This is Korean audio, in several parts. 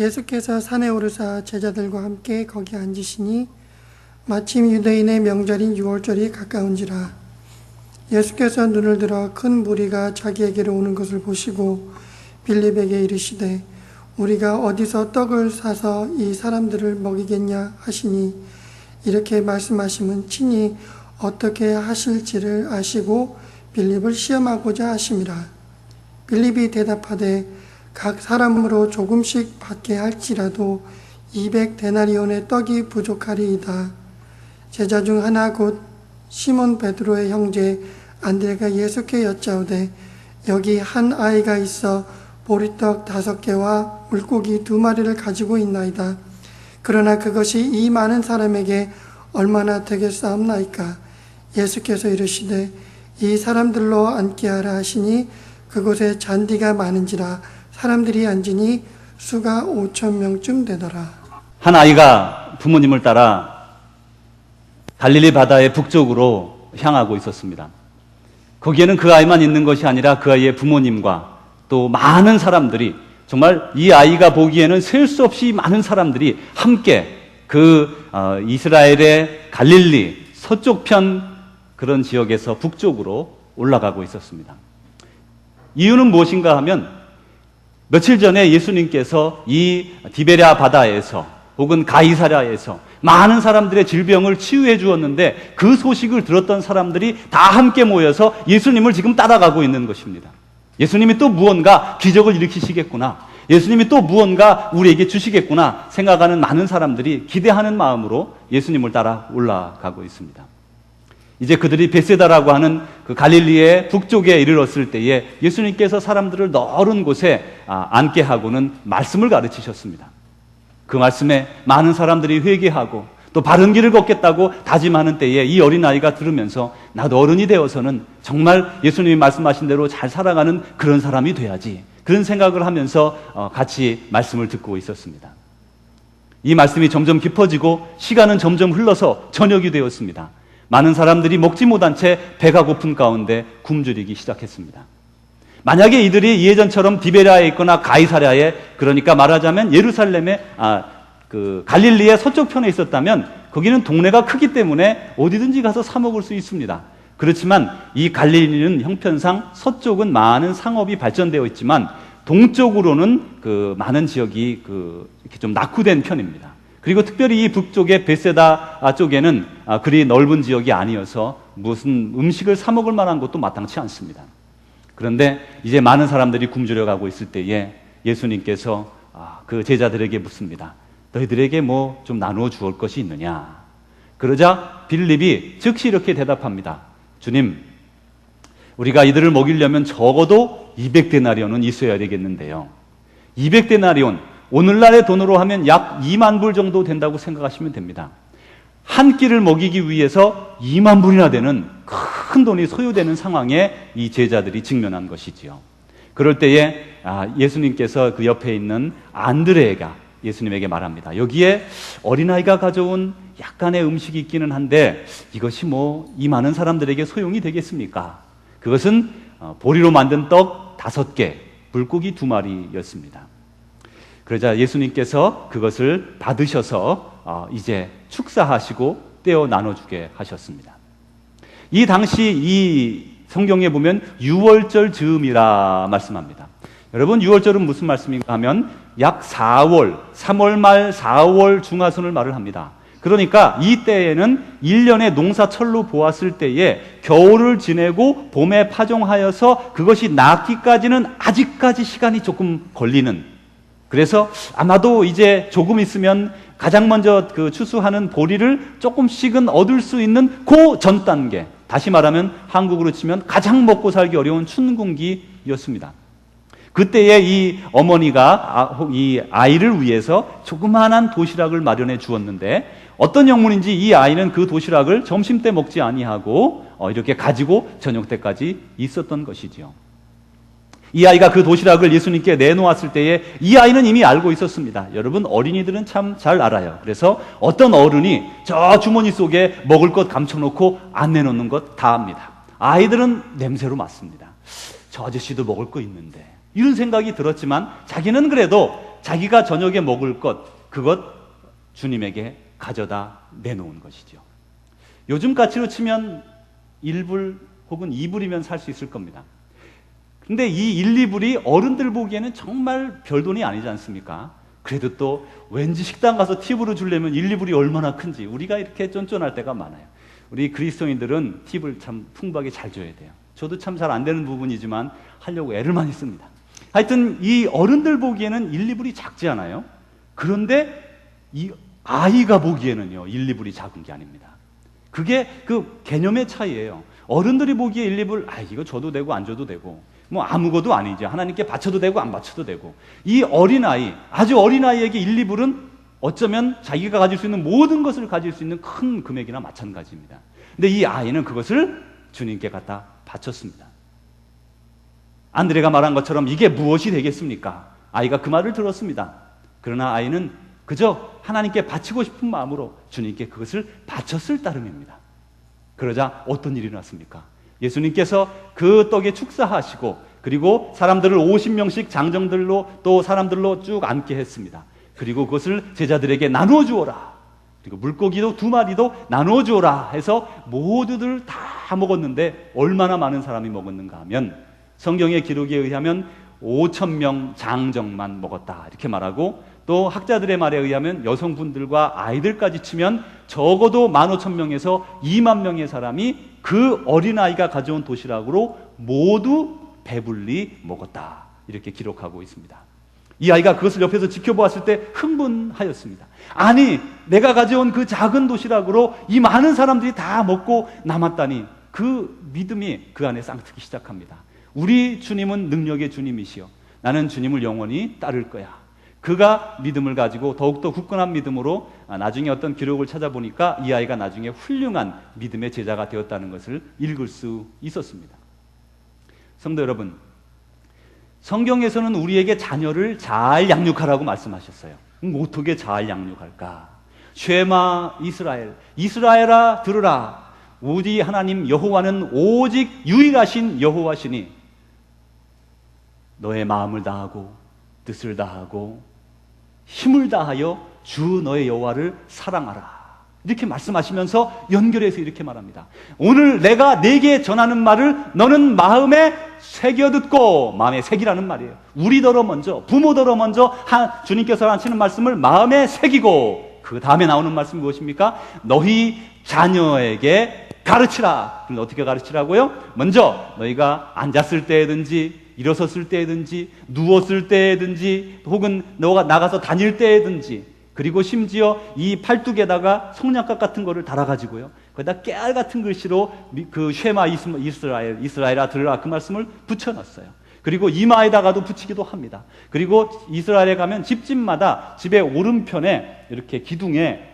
예수께서 산에 오르사 제자들과 함께 거기 앉으시니 마침 유대인의 명절인 유월절이 가까운지라. 예수께서 눈을 들어 큰 무리가 자기에게로 오는 것을 보시고 빌립에게 이르시되 우리가 어디서 떡을 사서 이 사람들을 먹이겠냐 하시니, 이렇게 말씀하심은 친히 어떻게 하실지를 아시고 빌립을 시험하고자 하심이라. 빌립이 대답하되 각 사람으로 조금씩 받게 할지라도 200데나리온의 떡이 부족하리이다. 제자 중 하나 곧 시몬 베드로의 형제 안드레가 예수께 여짜오되 여기 한 아이가 있어 보리떡 5개와 물고기 2마리를 가지고 있나이다. 그러나 그것이 이 많은 사람에게 얼마나 되겠사옵나이까. 예수께서 이르시되 이 사람들로 앉게 하라 하시니 그곳에 잔디가 많은지라 사람들이 앉으니 수가 5,000명쯤 되더라. 한 아이가 부모님을 따라 갈릴리 바다의 북쪽으로 향하고 있었습니다. 거기에는 그 아이만 있는 것이 아니라 그 아이의 부모님과 또 많은 사람들이, 정말 이 아이가 보기에는 셀 수 없이 많은 사람들이 함께 이스라엘의 갈릴리 서쪽 편 그런 지역에서 북쪽으로 올라가고 있었습니다. 이유는 무엇인가 하면 며칠 전에 예수님께서 이 디베랴 바다에서 혹은 가이사랴에서 많은 사람들의 질병을 치유해 주었는데 그 소식을 들었던 사람들이 다 함께 모여서 예수님을 지금 따라가고 있는 것입니다. 예수님이 또 무언가 기적을 일으키시겠구나, 예수님이 또 무언가 우리에게 주시겠구나 생각하는 많은 사람들이 기대하는 마음으로 예수님을 따라 올라가고 있습니다. 이제 그들이 베세다라고 하는 그 갈릴리의 북쪽에 이르렀을 때에 예수님께서 사람들을 넓은 곳에 앉게 하고는 말씀을 가르치셨습니다. 그 말씀에 많은 사람들이 회개하고 또 바른 길을 걷겠다고 다짐하는 때에 이 어린아이가 들으면서 나도 어른이 되어서는 정말 예수님이 말씀하신 대로 잘 살아가는 그런 사람이 돼야지, 그런 생각을 하면서 같이 말씀을 듣고 있었습니다. 이 말씀이 점점 깊어지고 시간은 점점 흘러서 저녁이 되었습니다. 많은 사람들이 먹지 못한 채 배가 고픈 가운데 굶주리기 시작했습니다. 만약에 이들이 예전처럼 디베랴에 있거나 가이사랴에, 그러니까 말하자면 예루살렘의 갈릴리의 서쪽 편에 있었다면 거기는 동네가 크기 때문에 어디든지 가서 사 먹을 수 있습니다. 그렇지만 이 갈릴리는 형편상 서쪽은 많은 상업이 발전되어 있지만 동쪽으로는 그 많은 지역이 이렇게 좀 낙후된 편입니다. 그리고 특별히 이 북쪽의 베세다 쪽에는 그리 넓은 지역이 아니어서 무슨 음식을 사 먹을 만한 곳도 마땅치 않습니다. 그런데 이제 많은 사람들이 굶주려 가고 있을 때에 예수님께서 그 제자들에게 묻습니다. 너희들에게 뭐 좀 나누어 주올 것이 있느냐? 그러자 빌립이 즉시 이렇게 대답합니다. 주님, 우리가 이들을 먹이려면 적어도 200데나리온은 있어야 되겠는데요. 200데나리온, 오늘날의 돈으로 하면 약 2만 불 정도 된다고 생각하시면 됩니다. 한 끼를 먹이기 위해서 2만 불이나 되는 큰 돈이 소요되는 상황에 이 제자들이 직면한 것이지요. 그럴 때에 예수님께서 그 옆에 있는 안드레가 예수님에게 말합니다. 여기에 어린아이가 가져온 약간의 음식이 있기는 한데 이것이 뭐 이 많은 사람들에게 소용이 되겠습니까? 그것은 보리로 만든 떡 5개, 물고기 2마리였습니다. 그러자 예수님께서 그것을 받으셔서 이제 축사하시고 떼어 나눠주게 하셨습니다. 이 당시 이 성경에 보면 유월절 즈음이라 말씀합니다. 여러분, 유월절은 무슨 말씀인가 하면 약 4월, 3월 말 4월 중하순을 말을 합니다. 그러니까 이 때에는 1년의 농사철로 보았을 때에 겨울을 지내고 봄에 파종하여서 그것이 낫기까지는 아직까지 시간이 조금 걸리는, 그래서 아마도 이제 조금 있으면 가장 먼저 추수하는 보리를 조금씩은 얻을 수 있는 그 전 단계, 다시 말하면 한국으로 치면 가장 먹고 살기 어려운 춘궁기였습니다. 그때에 이 어머니가 이 아이를 위해서 조그마한 도시락을 마련해 주었는데 어떤 영문인지 이 아이는 그 도시락을 점심 때 먹지 아니하고 이렇게 가지고 저녁 때까지 있었던 것이죠. 이 아이가 그 도시락을 예수님께 내놓았을 때에 이 아이는 이미 알고 있었습니다. 여러분, 어린이들은 참 잘 알아요. 그래서 어떤 어른이 저 주머니 속에 먹을 것 감춰놓고 안 내놓는 것 다 압니다. 아이들은 냄새로 맡습니다. 저 아저씨도 먹을 거 있는데, 이런 생각이 들었지만 자기는 그래도 자기가 저녁에 먹을 것, 그것 주님에게 가져다 내놓은 것이죠. 요즘 가치로 치면 1불 혹은 2불이면 살 수 있을 겁니다. 근데 이 1, 2불이 어른들 보기에는 정말 별돈이 아니지 않습니까? 그래도 또 왠지 식당 가서 팁으로 주려면 1, 2불이 얼마나 큰지 우리가 이렇게 쫀쫀할 때가 많아요. 우리 그리스도인들은 팁을 참 풍부하게 잘 줘야 돼요. 저도 참 잘 안 되는 부분이지만 하려고 애를 많이 씁니다. 하여튼 이 어른들 보기에는 1, 2불이 작지 않아요? 그런데 이 아이가 보기에는요 1, 2불이 작은 게 아닙니다. 그게 그 개념의 차이예요. 어른들이 보기에 1, 2불 이거 줘도 되고 안 줘도 되고 뭐 아무것도 아니죠. 하나님께 바쳐도 되고 안 바쳐도 되고. 이 어린아이, 아주 어린아이에게 1, 2불은 어쩌면 자기가 가질 수 있는 모든 것을 가질 수 있는 큰 금액이나 마찬가지입니다. 근데 이 아이는 그것을 주님께 갖다 바쳤습니다. 안드레가 말한 것처럼 이게 무엇이 되겠습니까? 아이가 그 말을 들었습니다. 그러나 아이는 그저 하나님께 바치고 싶은 마음으로 주님께 그것을 바쳤을 따름입니다. 그러자 어떤 일이 났습니까? 예수님께서 그 떡에 축사하시고 그리고 사람들을 50명씩 장정들로 또 사람들로 쭉 앉게 했습니다. 그리고 그것을 제자들에게 나누어 주어라. 그리고 물고기도 2마리도 나누어 주어라 해서 모두들 다 먹었는데 얼마나 많은 사람이 먹었는가 하면 성경의 기록에 의하면 5,000명 장정만 먹었다 이렇게 말하고 또 학자들의 말에 의하면 여성분들과 아이들까지 치면 적어도 15,000명에서 2만 명의 사람이 그 어린아이가 가져온 도시락으로 모두 배불리 먹었다 이렇게 기록하고 있습니다. 이 아이가 그것을 옆에서 지켜보았을 때 흥분하였습니다. 아니 내가 가져온 그 작은 도시락으로 이 많은 사람들이 다 먹고 남았다니 그 믿음이 그 안에 쌍트기 시작합니다. 우리 주님은 능력의 주님이시여 나는 주님을 영원히 따를 거야. 그가 믿음을 가지고 더욱더 굳건한 믿음으로 나중에 어떤 기록을 찾아보니까 이 아이가 나중에 훌륭한 믿음의 제자가 되었다는 것을 읽을 수 있었습니다. 성도 여러분, 성경에서는 우리에게 자녀를 잘 양육하라고 말씀하셨어요. 어떻게 잘 양육할까? 쉐마 이스라엘, 이스라엘아 들으라. 우리 하나님 여호와는 오직 유일하신 여호와시니 너의 마음을 다하고 뜻을 다하고 힘을 다하여 주 너의 여호와를 사랑하라. 이렇게 말씀하시면서 연결해서 이렇게 말합니다. 오늘 내가 네게 전하는 말을 너는 마음에 새겨 듣고, 마음에 새기라는 말이에요. 우리더러 먼저, 부모더러 먼저 주님께서 하시는 말씀을 마음에 새기고 그 다음에 나오는 말씀이 무엇입니까? 너희 자녀에게 가르치라. 그럼 어떻게 가르치라고요? 먼저 너희가 앉았을 때든지 일어섰을 때든지 누웠을 때든지 혹은 너가 나가서 다닐 때든지 그리고 심지어 이 팔뚝에다가 성냥갑 같은 거를 달아가지고요 거기다 깨알 같은 글씨로 그 쉐마 이스라엘아 들으라 그 말씀을 붙여놨어요. 그리고 이마에다가도 붙이기도 합니다. 그리고 이스라엘에 가면 집집마다 집의 오른편에 이렇게 기둥에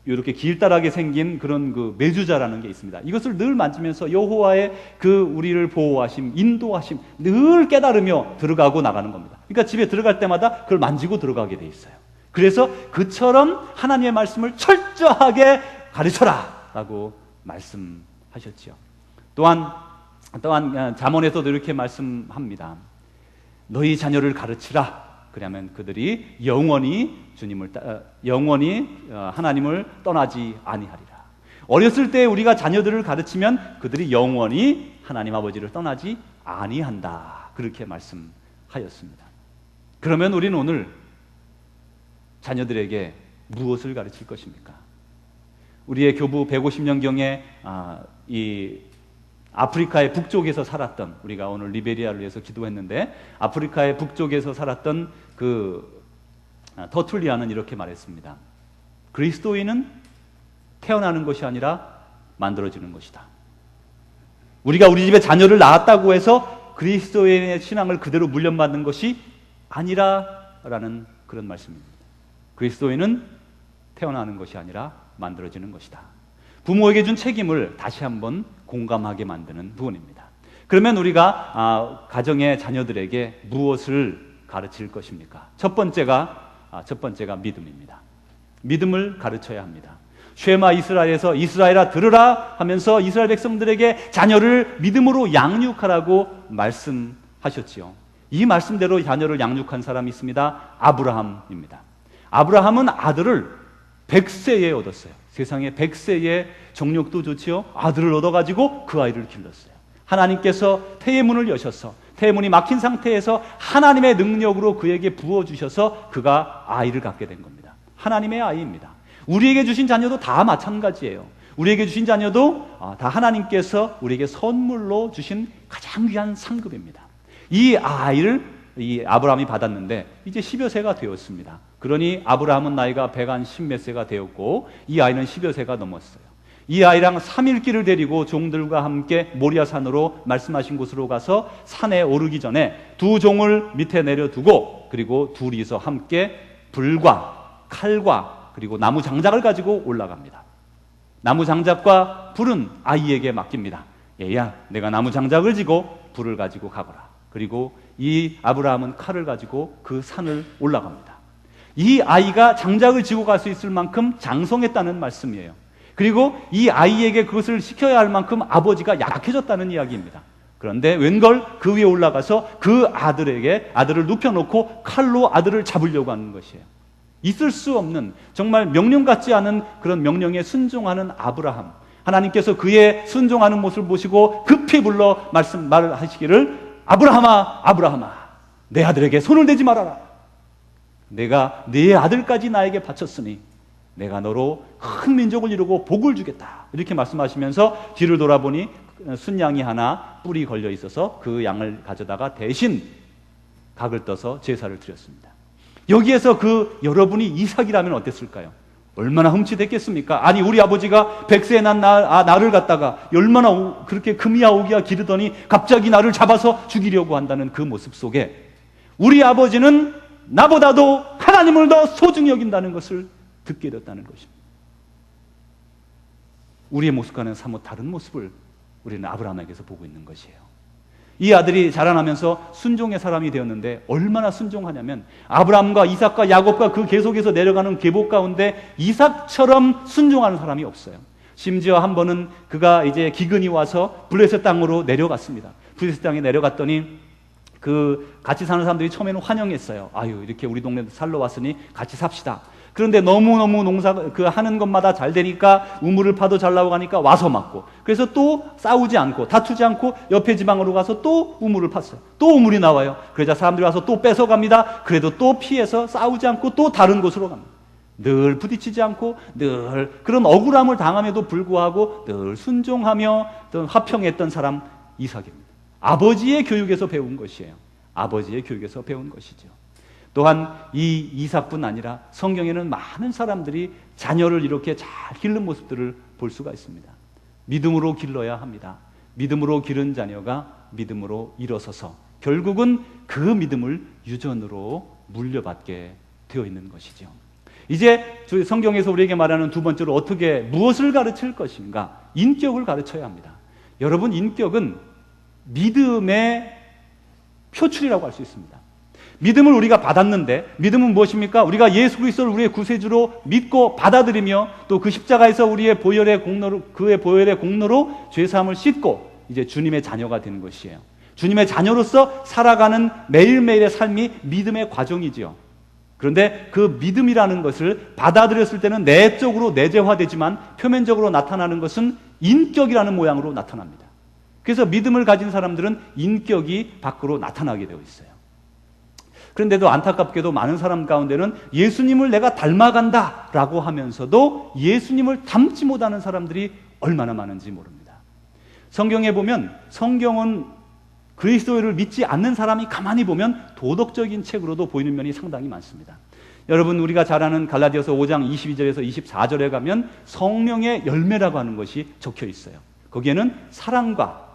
이렇게 길다랗게 생긴 그런 그 메주자라는 게 있습니다. 이것을 늘 만지면서 여호와의 그 우리를 보호하심, 인도하심 늘 깨달으며 들어가고 나가는 겁니다. 그러니까 집에 들어갈 때마다 그걸 만지고 들어가게 돼 있어요. 그래서 그처럼 하나님의 말씀을 철저하게 가르쳐라 라고 말씀하셨지요. 또한 잠언에서도 이렇게 말씀합니다. 너희 자녀를 가르치라. 그러면 그들이 영원히 하나님을 떠나지 아니하리라. 어렸을 때 우리가 자녀들을 가르치면 그들이 영원히 하나님 아버지를 떠나지 아니한다. 그렇게 말씀하였습니다. 그러면 우리는 오늘 자녀들에게 무엇을 가르칠 것입니까? 우리의 교부 150년경에 이 아프리카의 북쪽에서 살았던, 우리가 오늘 리베리아를 위해서 기도했는데 아프리카의 북쪽에서 살았던 그 터툴리아는 이렇게 말했습니다. 그리스도인은 태어나는 것이 아니라 만들어지는 것이다. 우리가 우리 집에 자녀를 낳았다고 해서 그리스도인의 신앙을 그대로 물려받는 것이 아니라라는 그런 말씀입니다. 그리스도인은 태어나는 것이 아니라 만들어지는 것이다. 부모에게 준 책임을 다시 한번 공감하게 만드는 부분입니다. 그러면 우리가 가정의 자녀들에게 무엇을 가르칠 것입니까? 첫 번째가 믿음입니다. 믿음을 가르쳐야 합니다. 쉐마 이스라엘에서 이스라엘아 들으라 하면서 이스라엘 백성들에게 자녀를 믿음으로 양육하라고 말씀하셨지요. 이 말씀대로 자녀를 양육한 사람이 있습니다. 아브라함입니다. 아브라함은 아들을 100세에 얻었어요. 세상에 100세에 정력도 좋지요. 아들을 얻어가지고 그 아이를 길렀어요. 하나님께서 태의 문을 여셔서 태의 문이 막힌 상태에서 하나님의 능력으로 그에게 부어주셔서 그가 아이를 갖게 된 겁니다. 하나님의 아이입니다. 우리에게 주신 자녀도 다 마찬가지예요. 우리에게 주신 자녀도 다 하나님께서 우리에게 선물로 주신 가장 귀한 상급입니다. 이 아이를 이 아브라함이 받았는데 이제 10여 세가 되었습니다. 그러니 아브라함은 나이가 110몇 세가 되었고 이 아이는 10여 세가 넘었어요. 이 아이랑 3일 길을 데리고 종들과 함께 모리아산으로 말씀하신 곳으로 가서 산에 오르기 전에 두 종을 밑에 내려두고 그리고 둘이서 함께 불과 칼과 그리고 나무 장작을 가지고 올라갑니다. 나무 장작과 불은 아이에게 맡깁니다. 얘야, 내가 나무 장작을 지고 불을 가지고 가거라. 그리고 이 아브라함은 칼을 가지고 그 산을 올라갑니다. 이 아이가 장작을 지고 갈 수 있을 만큼 장성했다는 말씀이에요. 그리고 이 아이에게 그것을 시켜야 할 만큼 아버지가 약해졌다는 이야기입니다. 그런데 웬걸 그 위에 올라가서 그 아들을 눕혀놓고 칼로 아들을 잡으려고 하는 것이에요. 있을 수 없는 정말 명령 같지 않은 그런 명령에 순종하는 아브라함. 하나님께서 그의 순종하는 모습을 보시고 급히 불러 말을 하시기를 아브라함아, 아브라함아, 내 아들에게 손을 대지 말아라. 내가 네 아들까지 나에게 바쳤으니 내가 너로 큰 민족을 이루고 복을 주겠다. 이렇게 말씀하시면서 뒤를 돌아보니 순양이 하나 뿔이 걸려 있어서 그 양을 가져다가 대신 각을 떠서 제사를 드렸습니다. 여기에서 여러분이 이삭이라면 어땠을까요? 얼마나 흠칫했겠습니까? 아니 우리 아버지가 100세에 난 나를 갖다가 얼마나 그렇게 금이야 오기야 기르더니 갑자기 나를 잡아서 죽이려고 한다는 그 모습 속에 우리 아버지는 나보다도 하나님을 더 소중히 여긴다는 것을 듣게 됐다는 것입니다. 우리의 모습과는 사뭇 다른 모습을 우리는 아브라함에게서 보고 있는 것이에요. 이 아들이 자라나면서 순종의 사람이 되었는데 얼마나 순종하냐면 아브라함과 이삭과 야곱과 그 계속해서 내려가는 계보 가운데 이삭처럼 순종하는 사람이 없어요. 심지어 한 번은 그가 이제 기근이 와서 블레셋 땅으로 내려갔습니다. 블레셋 땅에 내려갔더니 같이 사는 사람들이 처음에는 환영했어요. 아유, 이렇게 우리 동네 살러 왔으니 같이 삽시다. 그런데 너무너무 농사 하는 것마다 잘 되니까 우물을 파도 잘 나오가니까 와서 맞고 그래서 또 싸우지 않고 다투지 않고 옆에 지방으로 가서 또 우물을 팠어요. 또 우물이 나와요. 그러자 사람들이 와서 또 뺏어갑니다. 그래도 또 피해서 싸우지 않고 또 다른 곳으로 갑니다. 늘 부딪히지 않고 늘 그런 억울함을 당함에도 불구하고 늘 순종하며 화평했던 사람 이삭입니다. 아버지의 교육에서 배운 것이에요. 아버지의 교육에서 배운 것이죠. 또한 이 이삭뿐 아니라 성경에는 많은 사람들이 자녀를 이렇게 잘 기른 모습들을 볼 수가 있습니다. 믿음으로 길러야 합니다. 믿음으로 기른 자녀가 믿음으로 일어서서 결국은 그 믿음을 유전으로 물려받게 되어 있는 것이죠. 이제 성경에서 우리에게 말하는 두 번째로 무엇을 가르칠 것인가? 인격을 가르쳐야 합니다. 여러분, 인격은 믿음의 표출이라고 할 수 있습니다. 믿음을 우리가 받았는데 믿음은 무엇입니까? 우리가 예수 그리스도를 우리의 구세주로 믿고 받아들이며 또 그 십자가에서 우리의 그의 보혈의 공로로 죄사함을 씻고 이제 주님의 자녀가 되는 것이에요. 주님의 자녀로서 살아가는 매일매일의 삶이 믿음의 과정이지요. 그런데 그 믿음이라는 것을 받아들였을 때는 내적으로 내재화되지만 표면적으로 나타나는 것은 인격이라는 모양으로 나타납니다. 그래서 믿음을 가진 사람들은 인격이 밖으로 나타나게 되어 있어요. 그런데도 안타깝게도 많은 사람 가운데는 예수님을 내가 닮아간다 라고 하면서도 예수님을 닮지 못하는 사람들이 얼마나 많은지 모릅니다. 성경에 보면 성경은 그리스도를 믿지 않는 사람이 가만히 보면 도덕적인 책으로도 보이는 면이 상당히 많습니다. 여러분, 우리가 잘 아는 갈라디아서 5장 22절에서 24절에 가면 성령의 열매라고 하는 것이 적혀 있어요. 거기에는 사랑과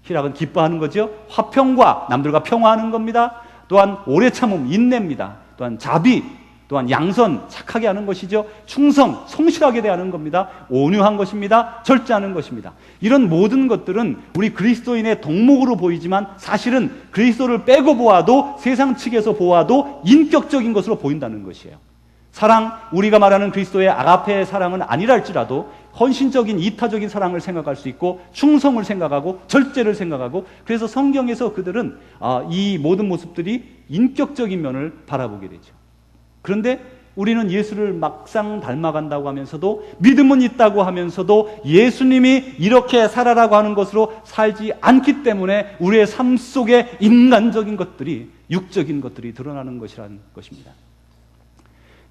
희락은 기뻐하는 거죠. 화평과 남들과 평화하는 겁니다. 또한 오래 참음, 인내입니다. 또한 자비, 또한 양선, 착하게 하는 것이죠. 충성, 성실하게 대하는 겁니다. 온유한 것입니다. 절제하는 것입니다. 이런 모든 것들은 우리 그리스도인의 덕목으로 보이지만 사실은 그리스도를 빼고 보아도 세상 측에서 보아도 인격적인 것으로 보인다는 것이에요. 사랑, 우리가 말하는 그리스도의 아가페의 사랑은 아니랄지라도 헌신적인 이타적인 사랑을 생각할 수 있고 충성을 생각하고 절제를 생각하고 그래서 성경에서 그들은 이 모든 모습들이 인격적인 면을 바라보게 되죠. 그런데 우리는 예수를 막상 닮아간다고 하면서도 믿음은 있다고 하면서도 예수님이 이렇게 살아라고 하는 것으로 살지 않기 때문에 우리의 삶 속에 인간적인 것들이 육적인 것들이 드러나는 것이라는 것입니다.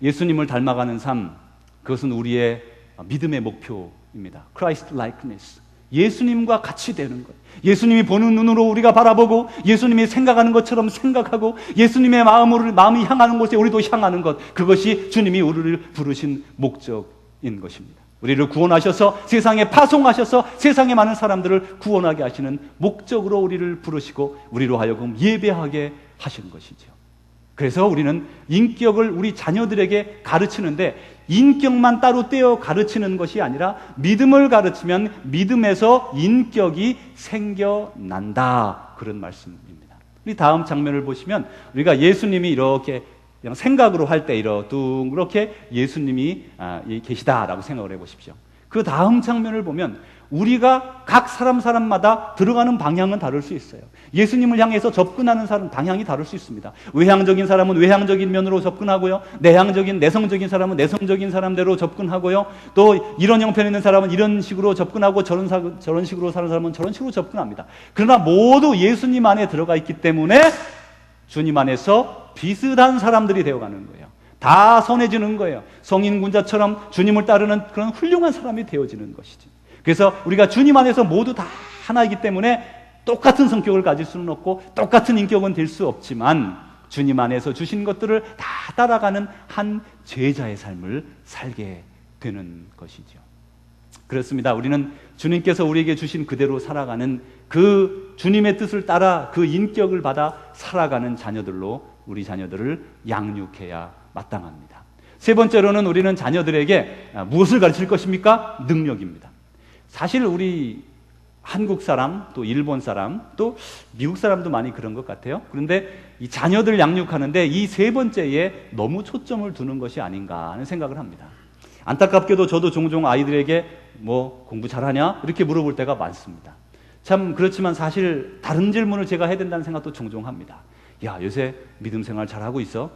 예수님을 닮아가는 삶, 그것은 우리의 믿음의 목표입니다. Christ likeness. 예수님과 같이 되는 것. 예수님이 보는 눈으로 우리가 바라보고 예수님이 생각하는 것처럼 생각하고 예수님의 마음이 향하는 곳에 우리도 향하는 것. 그것이 주님이 우리를 부르신 목적인 것입니다. 우리를 구원하셔서 세상에 파송하셔서 세상에 많은 사람들을 구원하게 하시는 목적으로 우리를 부르시고 우리로 하여금 예배하게 하시는 것이죠. 그래서 우리는 인격을 우리 자녀들에게 가르치는데 인격만 따로 떼어 가르치는 것이 아니라 믿음을 가르치면 믿음에서 인격이 생겨난다. 그런 말씀입니다. 우리 다음 장면을 보시면 우리가 예수님이 이렇게 그냥 생각으로 할 때 이렇게 예수님이 계시다라고 생각을 해보십시오. 그 다음 장면을 보면 우리가 각 사람마다 들어가는 방향은 다를 수 있어요. 예수님을 향해서 접근하는 사람 방향이 다를 수 있습니다. 외향적인 사람은 외향적인 면으로 접근하고요. 내성적인 사람은 내성적인 사람대로 접근하고요. 또 이런 형편에 있는 사람은 이런 식으로 접근하고 저런 식으로 사는 사람은 저런 식으로 접근합니다. 그러나 모두 예수님 안에 들어가 있기 때문에 주님 안에서 비슷한 사람들이 되어가는 거예요. 다 선해지는 거예요. 성인군자처럼 주님을 따르는 그런 훌륭한 사람이 되어지는 것이지. 그래서 우리가 주님 안에서 모두 다 하나이기 때문에 똑같은 성격을 가질 수는 없고 똑같은 인격은 될 수 없지만 주님 안에서 주신 것들을 다 따라가는 한 제자의 삶을 살게 되는 것이죠. 그렇습니다. 우리는 주님께서 우리에게 주신 그대로 살아가는 그 주님의 뜻을 따라 그 인격을 받아 살아가는 자녀들로 우리 자녀들을 양육해야 마땅합니다. 세 번째로는 우리는 자녀들에게 무엇을 가르칠 것입니까? 능력입니다. 사실 우리 한국 사람, 또 일본 사람, 또 미국 사람도 많이 그런 것 같아요. 그런데 이 자녀들 양육하는데 이 세 번째에 너무 초점을 두는 것이 아닌가 하는 생각을 합니다. 안타깝게도 저도 종종 아이들에게 뭐 공부 잘하냐? 이렇게 물어볼 때가 많습니다. 참 그렇지만 사실 다른 질문을 제가 해야 된다는 생각도 종종 합니다. 야, 요새 믿음 생활 잘하고 있어?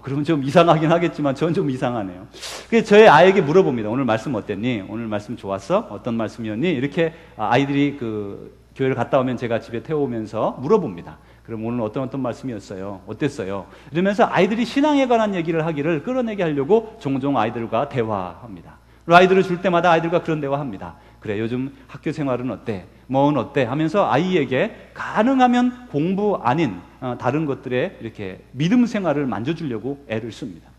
그러면 좀 이상하긴 하겠지만 저는 좀 이상하네요. 그래서 저의 아이에게 물어봅니다. 오늘 말씀 어땠니? 오늘 말씀 좋았어? 어떤 말씀이었니? 이렇게 아이들이 그 교회를 갔다 오면 제가 집에 태워오면서 물어봅니다. 그럼 오늘 어떤 말씀이었어요? 어땠어요? 이러면서 아이들이 신앙에 관한 얘기를 하기를 끌어내게 하려고 종종 아이들과 대화합니다. 아이들을 줄 때마다 아이들과 그런 대화합니다. 그래, 요즘 학교 생활은 어때? 뭐는 어때? 하면서 아이에게 가능하면 공부 아닌 다른 것들에 이렇게 믿음 생활을 만져주려고 애를 씁니다.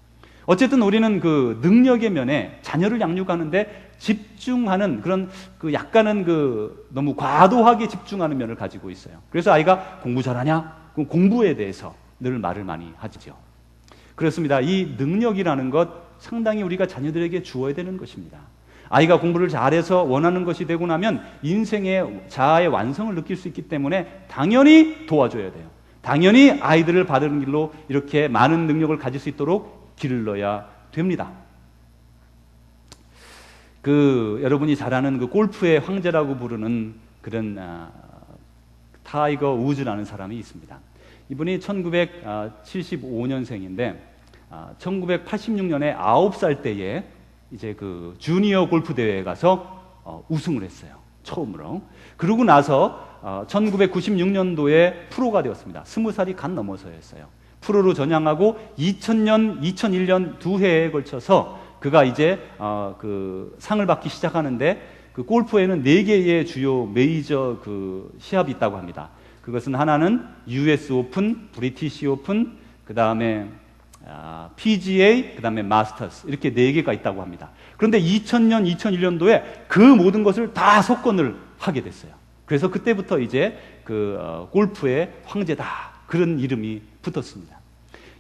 어쨌든 우리는 그 능력의 면에 자녀를 양육하는데 집중하는 그런 그 약간은 그 너무 과도하게 집중하는 면을 가지고 있어요. 그래서 아이가 공부 잘하냐? 그럼 공부에 대해서 늘 말을 많이 하죠. 그렇습니다. 이 능력이라는 것 상당히 우리가 자녀들에게 주어야 되는 것입니다. 아이가 공부를 잘해서 원하는 것이 되고 나면 인생의 자아의 완성을 느낄 수 있기 때문에 당연히 도와줘야 돼요. 당연히 아이들을 바르는 길로 이렇게 많은 능력을 가질 수 있도록 길러야 됩니다. 여러분이 잘 아는 그 골프의 황제라고 부르는 그런 타이거 우즈라는 사람이 있습니다. 이분이 1975년생인데 1986년에 9살 때에 이제 그 주니어 골프 대회에 가서 우승을 했어요. 처음으로. 그러고 나서 1996년도에 프로가 되었습니다. 20살이 간 넘어서였어요. 프로로 전향하고 2000년, 2001년 두 해에 걸쳐서 그가 이제 그 상을 받기 시작하는데 그 골프에는 4개의 주요 메이저 그 시합이 있다고 합니다. 그것은 하나는 US 오픈, 브리티시 오픈, 그 다음에 PGA, 그 다음에 마스터스 이렇게 4개가 있다고 합니다. 그런데 2000년, 2001년도에 그 모든 것을 다 석권을 하게 됐어요. 그래서 그때부터 이제 그 골프의 황제다 그런 이름이 붙었습니다.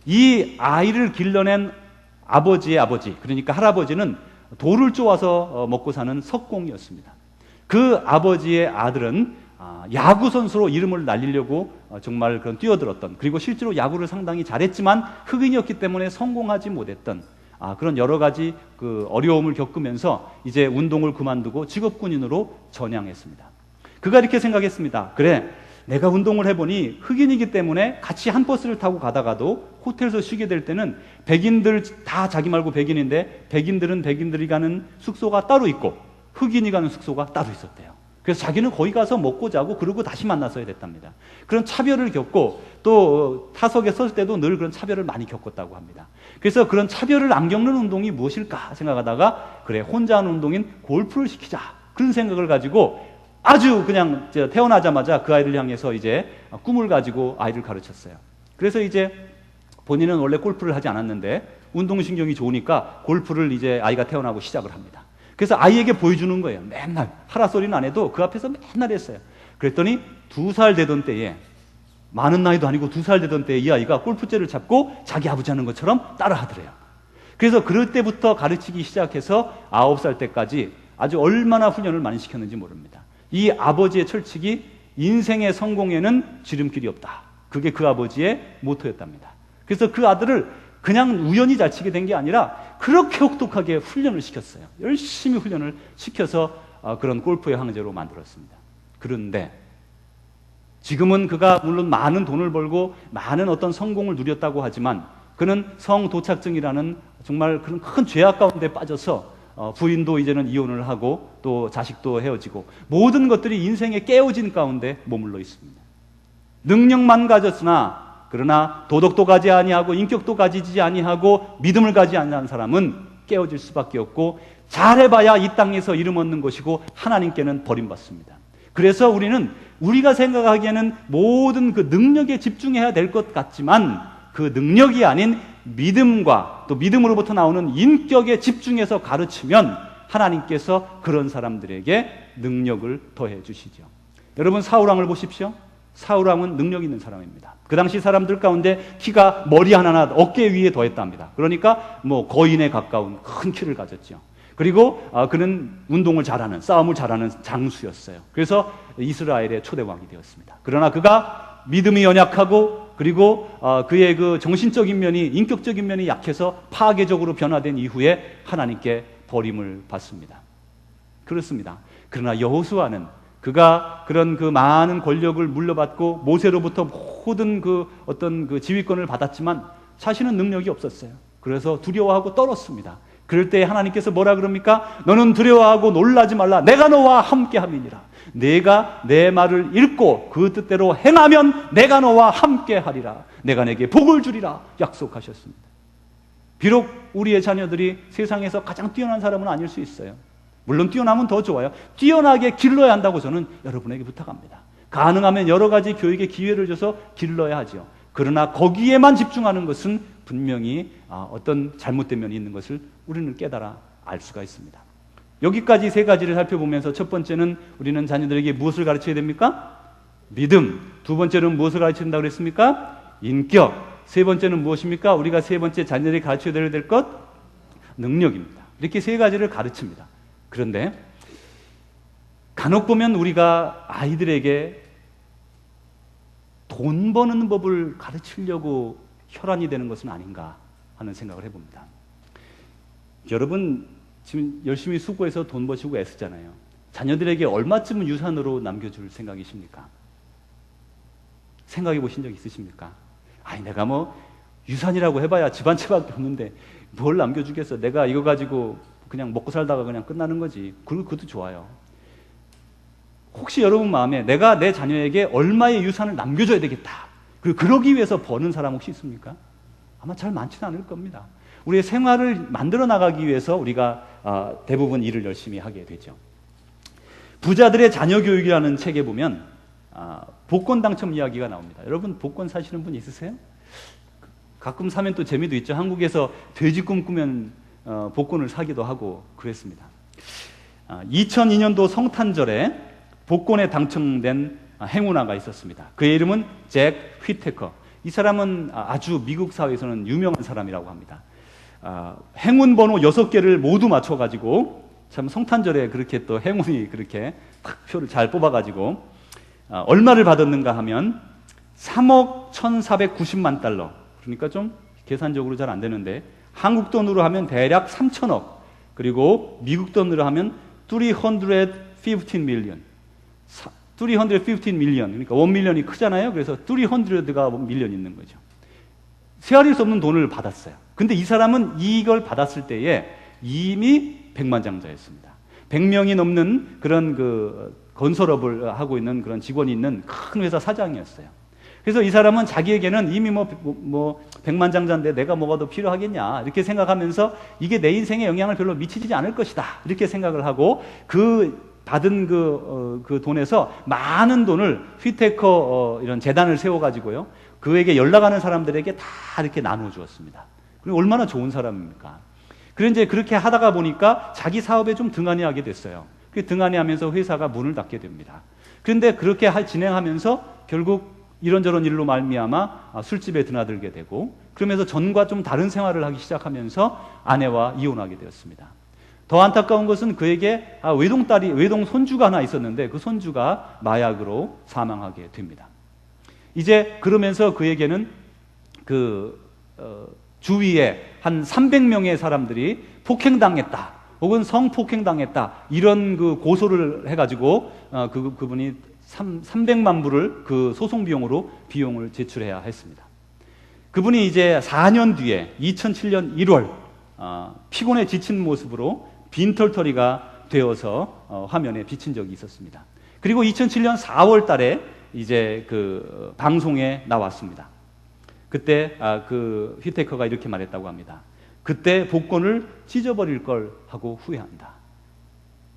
이 아이를 길러낸 아버지의 아버지, 그러니까 할아버지는 돌을 쪼아서 먹고 사는 석공이었습니다. 그 아버지의 아들은 야구 선수로 이름을 날리려고 정말 그런 뛰어들었던, 그리고 실제로 야구를 상당히 잘했지만 흑인이었기 때문에 성공하지 못했던 그런 여러 가지 그 어려움을 겪으면서 이제 운동을 그만두고 직업군인으로 전향했습니다. 그가 이렇게 생각했습니다. 그래, 내가 운동을 해보니 흑인이기 때문에 같이 한 버스를 타고 가다가도 호텔에서 쉬게 될 때는 백인들 다 자기 말고 백인인데 백인들은 백인들이 가는 숙소가 따로 있고 흑인이 가는 숙소가 따로 있었대요. 그래서 자기는 거기 가서 먹고 자고 그러고 다시 만났어야 됐답니다. 그런 차별을 겪고 또 타석에 설 때도 늘 그런 차별을 많이 겪었다고 합니다. 그래서 그런 차별을 안 겪는 운동이 무엇일까 생각하다가 그래, 혼자 하는 운동인 골프를 시키자, 그런 생각을 가지고 아주 그냥 태어나자마자 그 아이를 향해서 이제 꿈을 가지고 아이를 가르쳤어요. 그래서 이제 본인은 원래 골프를 하지 않았는데 운동신경이 좋으니까 골프를 이제 아이가 태어나고 시작을 합니다. 그래서 아이에게 보여주는 거예요. 맨날 하라 소리는 안 해도 그 앞에서 맨날 했어요. 그랬더니 2살 되던 때에, 많은 나이도 아니고 2살 되던 때에 이 아이가 골프채를 잡고 자기 아버지 하는 것처럼 따라 하더래요. 그래서 그럴 때부터 가르치기 시작해서 9살 때까지 아주 얼마나 훈련을 많이 시켰는지 모릅니다. 이 아버지의 철칙이 인생의 성공에는 지름길이 없다. 그게 그 아버지의 모토였답니다. 그래서 그 아들을 그냥 우연히 잘 치게 된 게 아니라 그렇게 혹독하게 훈련을 시켰어요. 열심히 훈련을 시켜서 그런 골프의 황제로 만들었습니다. 그런데 지금은 그가 물론 많은 돈을 벌고 많은 어떤 성공을 누렸다고 하지만 그는 성도착증이라는 정말 그런 큰 죄악 가운데 빠져서 부인도 이제는 이혼을 하고 또 자식도 헤어지고 모든 것들이 인생에 깨어진 가운데 머물러 있습니다. 능력만 가졌으나 그러나 도덕도 가지 아니하고 인격도 가지지 아니하고 믿음을 가지 아니한 사람은 깨어질 수밖에 없고 잘해봐야 이 땅에서 이름 얻는 것이고 하나님께는 버림받습니다. 그래서 우리는 우리가 생각하기에는 모든 그 능력에 집중해야 될 것 같지만 그 능력이 아닌 믿음과 또 믿음으로부터 나오는 인격에 집중해서 가르치면 하나님께서 그런 사람들에게 능력을 더해 주시죠. 여러분, 사울왕을 보십시오. 사울왕은 능력 있는 사람입니다. 그 당시 사람들 가운데 키가 머리 하나나 어깨 위에 더했답니다. 그러니까 뭐 거인에 가까운 큰 키를 가졌죠. 그리고 그는 운동을 잘하는, 싸움을 잘하는 장수였어요. 그래서 이스라엘의 초대왕이 되었습니다. 그러나 그가 믿음이 연약하고 그리고 그의 그 정신적인 면이, 인격적인 면이 약해서 파괴적으로 변화된 이후에 하나님께 버림을 받습니다. 그렇습니다. 그러나 여호수아는 그가 그런 그 많은 권력을 물려받고 모세로부터 모든 그 어떤 그 지휘권을 받았지만 자신은 능력이 없었어요. 그래서 두려워하고 떨었습니다. 그럴 때 하나님께서 뭐라 그럽니까? 너는 두려워하고 놀라지 말라. 내가 너와 함께 함이니라. 내가 내 말을 읽고 그 뜻대로 행하면 내가 너와 함께 하리라. 내가 내게 복을 주리라 약속하셨습니다. 비록 우리의 자녀들이 세상에서 가장 뛰어난 사람은 아닐 수 있어요. 물론 뛰어나면 더 좋아요. 뛰어나게 길러야 한다고 저는 여러분에게 부탁합니다. 가능하면 여러 가지 교육의 기회를 줘서 길러야 하죠. 그러나 거기에만 집중하는 것은 분명히 어떤 잘못된 면이 있는 것을 우리는 깨달아 알 수가 있습니다. 여기까지 세 가지를 살펴보면서 첫 번째는 우리는 자녀들에게 무엇을 가르쳐야 됩니까? 믿음. 두 번째는 무엇을 가르쳐야 된다고 그랬습니까? 인격. 세 번째는 무엇입니까? 우리가 세 번째 자녀들이 가르쳐야 될 것? 능력입니다. 이렇게 세 가지를 가르칩니다. 그런데 간혹 보면 우리가 아이들에게 돈 버는 법을 가르치려고 혈안이 되는 것은 아닌가 하는 생각을 해봅니다. 여러분 지금 열심히 수고해서 돈 버시고 애쓰잖아요. 자녀들에게 얼마쯤은 유산으로 남겨줄 생각이십니까? 생각해 보신 적 있으십니까? 아니 내가 뭐 유산이라고 해봐야 집 한 채밖에 없는데 뭘 남겨주겠어. 내가 이거 가지고 그냥 먹고 살다가 그냥 끝나는 거지. 그리고 그것도 좋아요. 혹시 여러분 마음에 내가 내 자녀에게 얼마의 유산을 남겨줘야 되겠다. 그리고 그러기 위해서 버는 사람 혹시 있습니까? 아마 잘 많지는 않을 겁니다. 우리의 생활을 만들어 나가기 위해서 우리가 대부분 일을 열심히 하게 되죠. 부자들의 자녀 교육이라는 책에 보면 복권 당첨 이야기가 나옵니다. 여러분 복권 사시는 분 있으세요? 가끔 사면 또 재미도 있죠. 한국에서 돼지 꿈꾸면 복권을 사기도 하고 그랬습니다. 2002년도 성탄절에 복권에 당첨된 행운아가 있었습니다. 그의 이름은 잭 휘테커. 이 사람은 아주 미국 사회에서는 유명한 사람이라고 합니다. 행운 번호 6개를 모두 맞춰가지고 참 성탄절에 그렇게 또 행운이 그렇게 탁 표를 잘 뽑아가지고 얼마를 받았는가 하면 3억 1,490만 달러. 그러니까 좀 계산적으로 잘 안 되는데 한국 돈으로 하면 대략 3천억, 그리고 미국 돈으로 하면 315 million. 315 million. 그러니까 1 million이 크잖아요. 그래서 300가 밀리언 있는 거죠. 세알일 수 없는 돈을 받았어요. 근데 이 사람은 이걸 받았을 때에 이미 백만장자였습니다. 100명이 넘는 그런 그 건설업을 하고 있는 그런 직원이 있는 큰 회사 사장이었어요. 그래서 이 사람은 자기에게는 이미 백만장자인데 내가 뭐가 더 필요하겠냐 이렇게 생각하면서 이게 내 인생에 영향을 별로 미치지 않을 것이다 이렇게 생각을 하고 그 받은 그 돈에서 많은 돈을 휘테커 이런 재단을 세워가지고요 그에게 연락하는 사람들에게 다 이렇게 나눠 주었습니다. 그리고 얼마나 좋은 사람입니까? 그런데 이제 그렇게 하다가 보니까 자기 사업에 좀 등한히 하게 됐어요. 그 등한히 하면서 회사가 문을 닫게 됩니다. 그런데 그렇게 진행하면서 결국 이런저런 일로 말미암아 술집에 드나들게 되고 그러면서 전과 좀 다른 생활을 하기 시작하면서 아내와 이혼하게 되었습니다. 더 안타까운 것은 그에게 외동 손주가 하나 있었는데 그 손주가 마약으로 사망하게 됩니다. 이제 그러면서 그에게는 주위에 한 300명의 사람들이 폭행당했다 혹은 성폭행당했다 이런 그 고소를 해가지고 그분이 300만 불을 그 소송 비용을 제출해야 했습니다. 그분이 이제 4년 뒤에 2007년 1월 피곤에 지친 모습으로 빈털터리가 되어서 화면에 비친 적이 있었습니다. 그리고 2007년 4월 달에 이제 그 방송에 나왔습니다. 그때 그 휘테커가 이렇게 말했다고 합니다. 그때 복권을 찢어버릴 걸 하고 후회한다.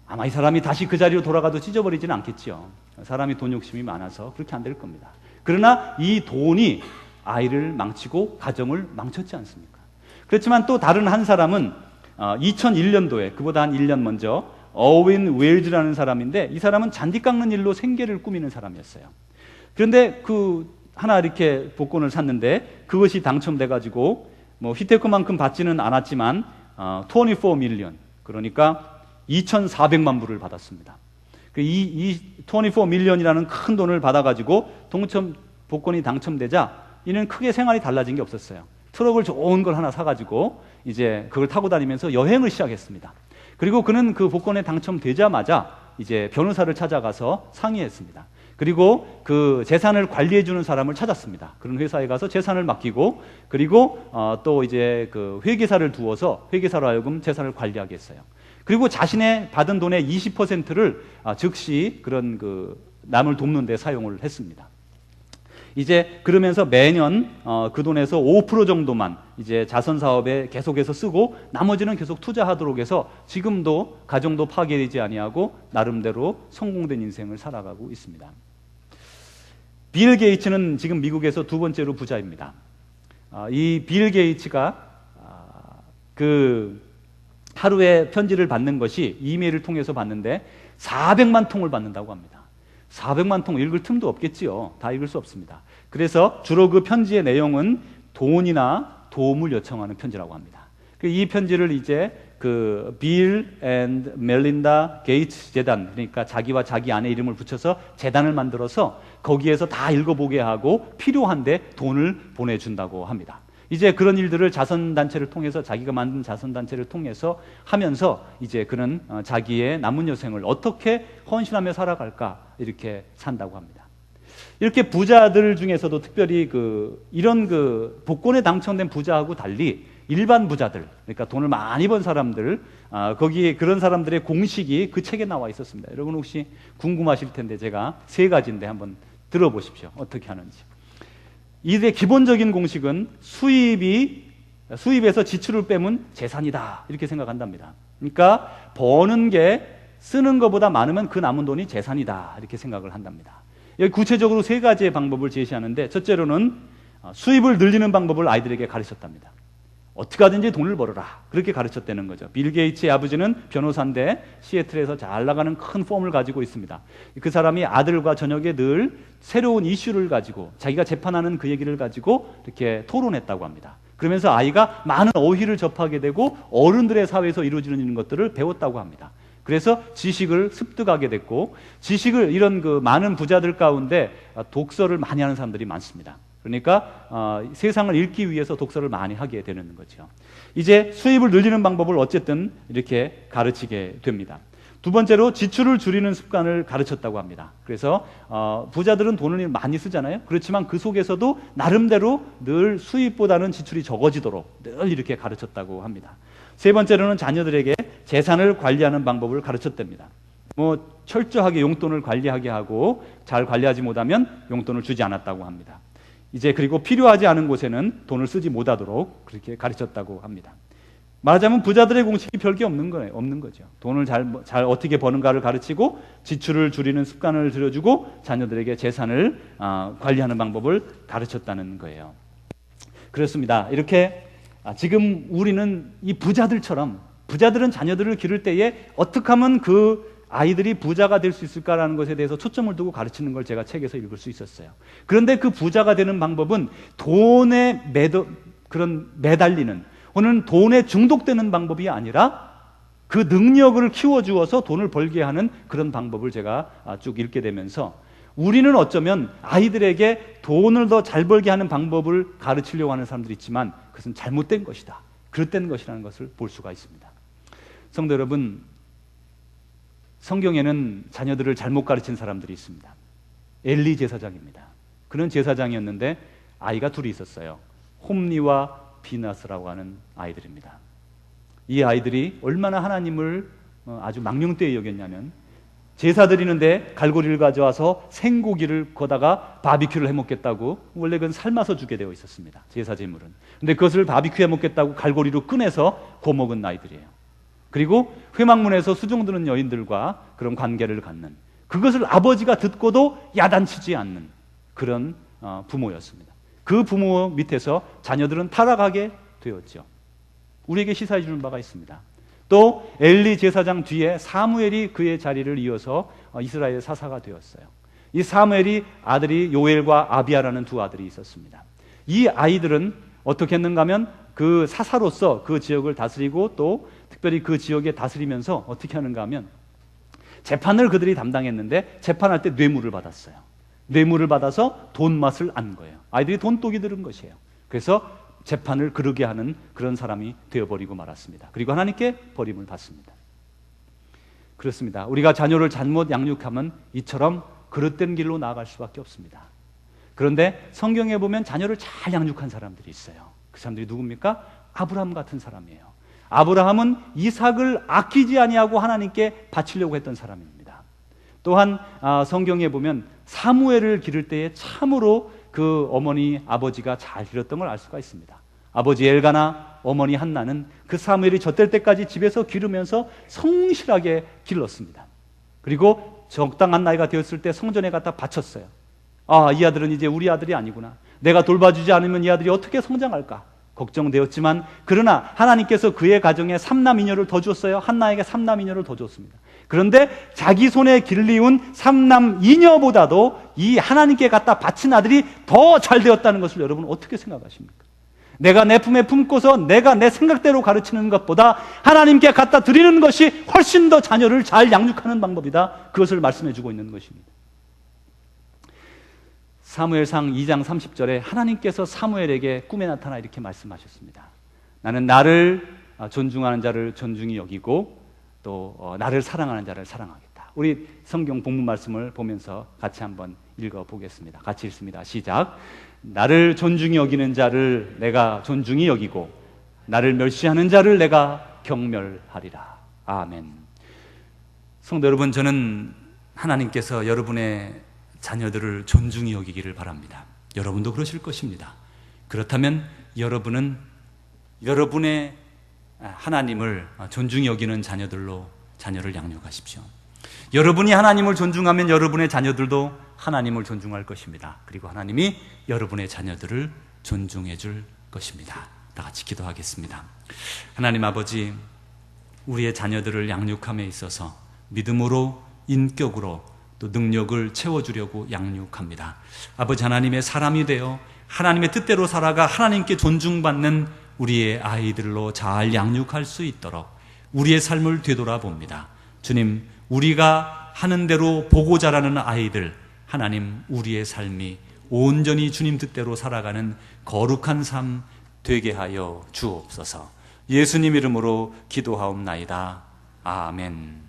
아마 이 사람이 다시 그 자리로 돌아가도 찢어버리지는 않겠죠. 사람이 돈 욕심이 많아서 그렇게 안 될 겁니다. 그러나 이 돈이 아이를 망치고 가정을 망쳤지 않습니까? 그렇지만 또 다른 한 사람은 2001년도에 그보다 한 1년 먼저 어윈 웨일즈라는 사람인데 이 사람은 잔디 깎는 일로 생계를 꾸미는 사람이었어요. 그런데 하나 이렇게 복권을 샀는데 그것이 당첨돼가지고 휘테크만큼 받지는 않았지만 24 밀리언 그러니까 2,400만 불을 받았습니다. 이 24 밀리언이라는 큰 돈을 받아가지고 복권이 당첨되자 이는 크게 생활이 달라진 게 없었어요. 트럭을 좋은 걸 하나 사가지고 이제 그걸 타고 다니면서 여행을 시작했습니다. 그리고 그는 그 복권에 당첨되자마자 이제 변호사를 찾아가서 상의했습니다. 그리고 그 재산을 관리해주는 사람을 찾았습니다. 그런 회사에 가서 재산을 맡기고 그리고 또 이제 그 회계사를 두어서 회계사로 하여금 재산을 관리하게 했어요. 그리고 자신의 받은 돈의 20%를 즉시 그런 그 남을 돕는 데 사용을 했습니다. 이제 그러면서 매년 그 돈에서 5% 정도만 이제 자선 사업에 계속해서 쓰고 나머지는 계속 투자하도록 해서 지금도 가정도 파괴되지 아니하고 나름대로 성공된 인생을 살아가고 있습니다. 빌 게이츠는 지금 미국에서 두 번째로 부자입니다. 이 빌 게이츠가 그 하루에 편지를 받는 것이 이메일을 통해서 받는데 400만 통을 받는다고 합니다. 400만 통 읽을 틈도 없겠지요. 다 읽을 수 없습니다. 그래서 주로 그 편지의 내용은 돈이나 도움을 요청하는 편지라고 합니다. 이 편지를 이제 그 빌 앤드 멜린다 게이츠 재단, 그러니까 자기와 자기 아내 이름을 붙여서 재단을 만들어서 거기에서 다 읽어보게 하고 필요한데 돈을 보내준다고 합니다. 이제 그런 일들을 자선단체를 통해서 자기가 만든 자선단체를 통해서 하면서 이제 그는 자기의 남은 여생을 어떻게 헌신하며 살아갈까 이렇게 산다고 합니다. 이렇게 부자들 중에서도 특별히 이런 복권에 당첨된 부자하고 달리 일반 부자들, 그러니까 돈을 많이 번 사람들, 거기에 그런 사람들의 공식이 그 책에 나와 있었습니다. 여러분 혹시 궁금하실 텐데 제가 3가지인데 한번 들어보십시오. 어떻게 하는지. 이들의 기본적인 공식은 수입에서 지출을 빼면 재산이다 이렇게 생각한답니다. 그러니까 버는 게 쓰는 것보다 많으면 그 남은 돈이 재산이다 이렇게 생각을 한답니다. 여기 구체적으로 3가지의 방법을 제시하는데 첫째로는 수입을 늘리는 방법을 아이들에게 가르쳤답니다. 어떻게 하든지 돈을 벌어라 그렇게 가르쳤다는 거죠. 빌 게이츠의 아버지는 변호사인데 시애틀에서 잘 나가는 큰 펌을 가지고 있습니다. 그 사람이 아들과 저녁에 늘 새로운 이슈를 가지고 자기가 재판하는 그 얘기를 가지고 이렇게 토론했다고 합니다. 그러면서 아이가 많은 어휘를 접하게 되고 어른들의 사회에서 이루어지는 것들을 배웠다고 합니다. 그래서 지식을 습득하게 됐고 이런 많은 부자들 가운데 독서를 많이 하는 사람들이 많습니다. 그러니까 세상을 읽기 위해서 독서를 많이 하게 되는 거죠. 이제 수입을 늘리는 방법을 어쨌든 이렇게 가르치게 됩니다. 두 번째로 지출을 줄이는 습관을 가르쳤다고 합니다. 그래서 부자들은 돈을 많이 쓰잖아요. 그렇지만 그 속에서도 나름대로 늘 수입보다는 지출이 적어지도록 늘 이렇게 가르쳤다고 합니다. 세 번째로는 자녀들에게 재산을 관리하는 방법을 가르쳤답니다. 뭐 철저하게 용돈을 관리하게 하고 잘 관리하지 못하면 용돈을 주지 않았다고 합니다. 이제 그리고 필요하지 않은 곳에는 돈을 쓰지 못하도록 그렇게 가르쳤다고 합니다. 말하자면 부자들의 공식이 별게 없는 거죠. 돈을 잘 어떻게 버는가를 가르치고 지출을 줄이는 습관을 들여주고 자녀들에게 재산을 관리하는 방법을 가르쳤다는 거예요. 그렇습니다. 이렇게 지금 우리는 이 부자들처럼 부자들은 자녀들을 기를 때에 어떻게 하면 그 아이들이 부자가 될 수 있을까라는 것에 대해서 초점을 두고 가르치는 걸 제가 책에서 읽을 수 있었어요. 그런데 그 부자가 되는 방법은 돈에 매달리는 혹은 돈에 중독되는 방법이 아니라 그 능력을 키워주어서 돈을 벌게 하는 그런 방법을 제가 쭉 읽게 되면서 우리는 어쩌면 아이들에게 돈을 더 잘 벌게 하는 방법을 가르치려고 하는 사람들이 있지만 그것은 잘못된 것이다. 그릇된 것이라는 것을 볼 수가 있습니다. 성도 여러분, 성경에는 자녀들을 잘못 가르친 사람들이 있습니다. 엘리 제사장입니다. 그는 제사장이었는데 아이가 둘이 있었어요. 홈리와 비나스라고 하는 아이들입니다. 이 아이들이 얼마나 하나님을 아주 망령되이 여겼냐면 제사 드리는데 갈고리를 가져와서 생고기를 거다가 바비큐를 해먹겠다고, 원래 그건 삶아서 주게 되어 있었습니다. 제사 제물은. 근데 그것을 바비큐 해먹겠다고 갈고리로 꺼내서 구워먹은 아이들이에요. 그리고 회막문에서 수종드는 여인들과 그런 관계를 갖는, 그것을 아버지가 듣고도 야단치지 않는 그런 부모였습니다. 그 부모 밑에서 자녀들은 타락하게 되었죠. 우리에게 시사해 주는 바가 있습니다. 또 엘리 제사장 뒤에 사무엘이 그의 자리를 이어서 이스라엘의 사사가 되었어요. 이 사무엘이 아들이 요엘과 아비야라는 두 아들이 있었습니다. 이 아이들은 어떻게 했는가 하면 그 사사로서 그 지역을 다스리고 또 특별히 그 지역에 다스리면서 어떻게 하는가 하면 재판을 그들이 담당했는데 재판할 때 뇌물을 받았어요. 뇌물을 받아서 돈 맛을 안 거예요. 아이들이 돈독이 들은 것이에요. 그래서 재판을 그르게 하는 그런 사람이 되어버리고 말았습니다. 그리고 하나님께 버림을 받습니다. 그렇습니다. 우리가 자녀를 잘못 양육하면 이처럼 그릇된 길로 나아갈 수밖에 없습니다. 그런데 성경에 보면 자녀를 잘 양육한 사람들이 있어요. 그 사람들이 누굽니까? 아브라함 같은 사람이에요. 아브라함은 이삭을 아끼지 아니하고 하나님께 바치려고 했던 사람입니다. 또한 성경에 보면 사무엘을 기를 때에 참으로 그 어머니 아버지가 잘 기렸던 걸 알 수가 있습니다. 아버지 엘가나 어머니 한나는 그 사무엘이 젖될 때까지 집에서 기르면서 성실하게 길렀습니다. 그리고 적당한 나이가 되었을 때 성전에 갖다 바쳤어요. 이 아들은 이제 우리 아들이 아니구나. 내가 돌봐주지 않으면 이 아들이 어떻게 성장할까 걱정되었지만, 그러나 하나님께서 그의 가정에 3남 2녀를 더 줬어요. 한나에게 3남 2녀를 더 줬습니다. 그런데 자기 손에 길리운 3남 2녀보다도 이 하나님께 갖다 바친 아들이 더 잘 되었다는 것을 여러분 어떻게 생각하십니까? 내가 내 품에 품고서 내가 내 생각대로 가르치는 것보다 하나님께 갖다 드리는 것이 훨씬 더 자녀를 잘 양육하는 방법이다. 그것을 말씀해 주고 있는 것입니다. 사무엘상 2장 30절에 하나님께서 사무엘에게 꿈에 나타나 이렇게 말씀하셨습니다. 나는 나를 존중하는 자를 존중히 여기고 또 나를 사랑하는 자를 사랑하겠다. 우리 성경 본문 말씀을 보면서 같이 한번 읽어보겠습니다. 같이 읽습니다. 시작. 나를 존중히 여기는 자를 내가 존중히 여기고 나를 멸시하는 자를 내가 경멸하리라. 아멘. 성도 여러분, 저는 하나님께서 여러분의 자녀들을 존중히 여기기를 바랍니다. 여러분도 그러실 것입니다. 그렇다면 여러분은 여러분의 하나님을 존중히 여기는 자녀들로 자녀를 양육하십시오. 여러분이 하나님을 존중하면 여러분의 자녀들도 하나님을 존중할 것입니다. 그리고 하나님이 여러분의 자녀들을 존중해 줄 것입니다. 다 같이 기도하겠습니다. 하나님 아버지, 우리의 자녀들을 양육함에 있어서 믿음으로, 인격으로 또 능력을 채워주려고 양육합니다. 아버지 하나님의 사람이 되어 하나님의 뜻대로 살아가 하나님께 존중받는 우리의 아이들로 잘 양육할 수 있도록 우리의 삶을 되돌아봅니다. 주님, 우리가 하는 대로 보고 자라는 아이들, 하나님 우리의 삶이 온전히 주님 뜻대로 살아가는 거룩한 삶 되게 하여 주옵소서. 예수님 이름으로 기도하옵나이다. 아멘.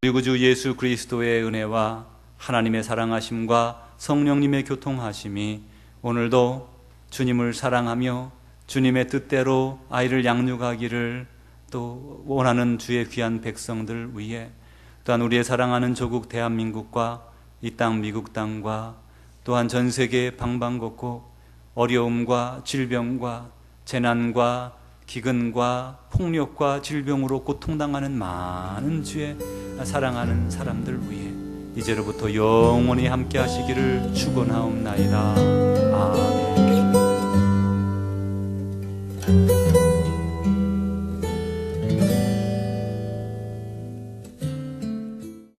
우리 구주 예수 그리스도의 은혜와 하나님의 사랑하심과 성령님의 교통하심이 오늘도 주님을 사랑하며 주님의 뜻대로 아이를 양육하기를 또 원하는 주의 귀한 백성들 위해, 또한 우리의 사랑하는 조국 대한민국과 이 땅 미국 땅과 또한 전 세계 방방곡곡 어려움과 질병과 재난과 기근과 폭력과 질병으로 고통당하는 많은 주의 사랑하는 사람들 위해 이제로부터 영원히 함께 하시기를 축원하옵나이다. 아멘.